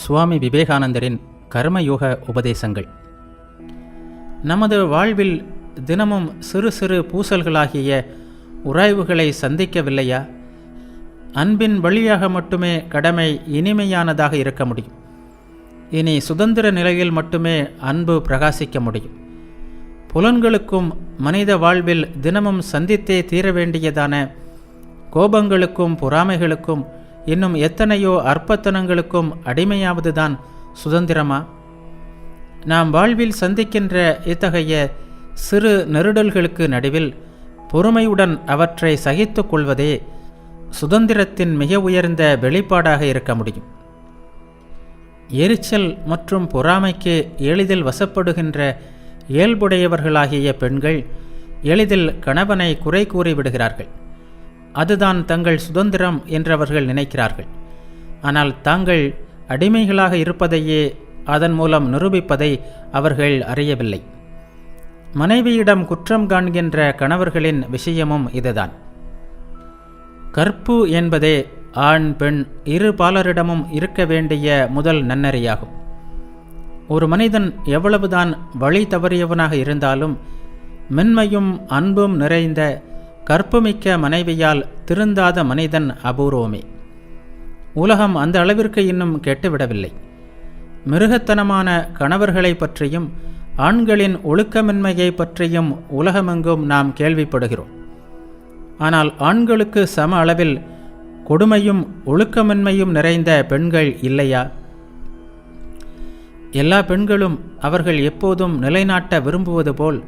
சுவாமி விவேகானந்தரின் கர்மயோக உபதேசங்கள். நமது வாழ்வில் தினமும் சிறு சிறு பூசல்களாகிய உராய்வுகளை சந்திக்கவில்லையா? அன்பின் வழியாக மட்டுமே கடமை இனிமையானதாக இருக்க முடியும். இனி சுதந்திர நிலையில் மட்டுமே அன்பு பிரகாசிக்க முடியும். புலன்களுக்கும் மனித வாழ்வில் தினமும் சந்தித்தே தீர வேண்டியதான கோபங்களுக்கும் பொறாமைகளுக்கும் இன்னும் எத்தனையோ அற்பத்தனங்களுக்கும் அடிமையாவதுதான் சுதந்திரமா? நாம் வாழ்வில் சந்திக்கின்ற இத்தகைய சிறு நெருடல்களுக்கு நடுவில் பொறுமையுடன் அவற்றை சகித்து கொள்வதே சுதந்திரத்தின் மிக உயர்ந்த வெளிப்பாடாக இருக்க முடியும். எரிச்சல் மற்றும் பொறாமைக்கு எளிதில் வசப்படுகின்ற இயல்புடையவர்களாகிய பெண்கள் எளிதில் கணவனை குறை கூறி விடுகிறார்கள். அதுதான் தங்கள் சுதந்திரம் என்றவர்கள் நினைக்கிறார்கள். ஆனால் தாங்கள் அடிமைகளாக இருப்பதையே அதன் மூலம் நிரூபிப்பதை அவர்கள் அறியவில்லை. மனைவியிடம் குற்றம் காண்கின்ற கணவர்களின் விஷயமும் இதுதான். கற்பு என்பதே ஆண் பெண் இரு பாலரிடமும் இருக்க வேண்டிய முதல் நன்னெறியாகும். ஒரு மனிதன் எவ்வளவுதான் வழி தவறியவனாக இருந்தாலும் மென்மையும் அன்பும் நிறைந்த கற்புமிக்க மனைவியால் திருந்தாத மனிதன் அபூர்வமே. உலகம் அந்த அளவிற்கு இன்னும் கெட்டுவிடவில்லை. மிருகத்தனமான கணவர்களை பற்றியும் ஆண்களின் ஒழுக்கமின்மையை பற்றியும் உலகமெங்கும் நாம் கேள்விப்படுகிறோம். ஆனால் ஆண்களுக்கு சம அளவில் கொடுமையும் ஒழுக்கமின்மையும் நிறைந்த பெண்கள் இல்லையா? எல்லா பெண்களும் அவர்கள் எப்போதும் நிலைநாட்ட விரும்புவது போல்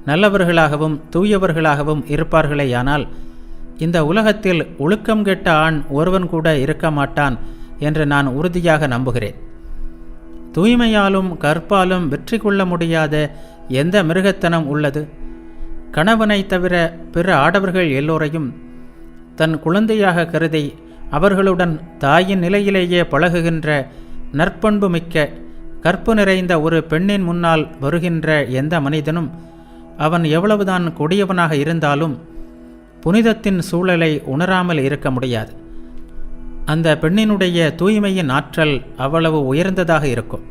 நல்லவர்களாகவும் தூயவர்களாகவும் இருப்பார்களேயானால் இந்த உலகத்தில் ஒழுக்கம் கெட்ட ஆண் ஒருவன் கூட இருக்க மாட்டான் என்று நான் உறுதியாக நம்புகிறேன். தூய்மையாலும் கற்பாலும் வெற்றி கொள்ள முடியாத எந்த மிருகத்தனம் உள்ளது? கணவனை தவிர பிற ஆடவர்கள் எல்லோரையும் தன் குழந்தையாக கருதி அவர்களுடன் தாயின் நிலையிலேயே பழகுகின்ற நற்பண்பு மிக்க கற்பு நிறைந்த ஒரு பெண்ணின் முன்னால் வருகின்ற எந்த மனிதனும் அவன் எவ்வளவுதான் கொடியவனாக இருந்தாலும் புனிதத்தின் சூழலை உணராமல் இருக்க முடியாது. அந்த பெண்ணினுடைய தூய்மையின் ஆற்றல் அவ்வளவு உயர்ந்ததாக இருக்கும்.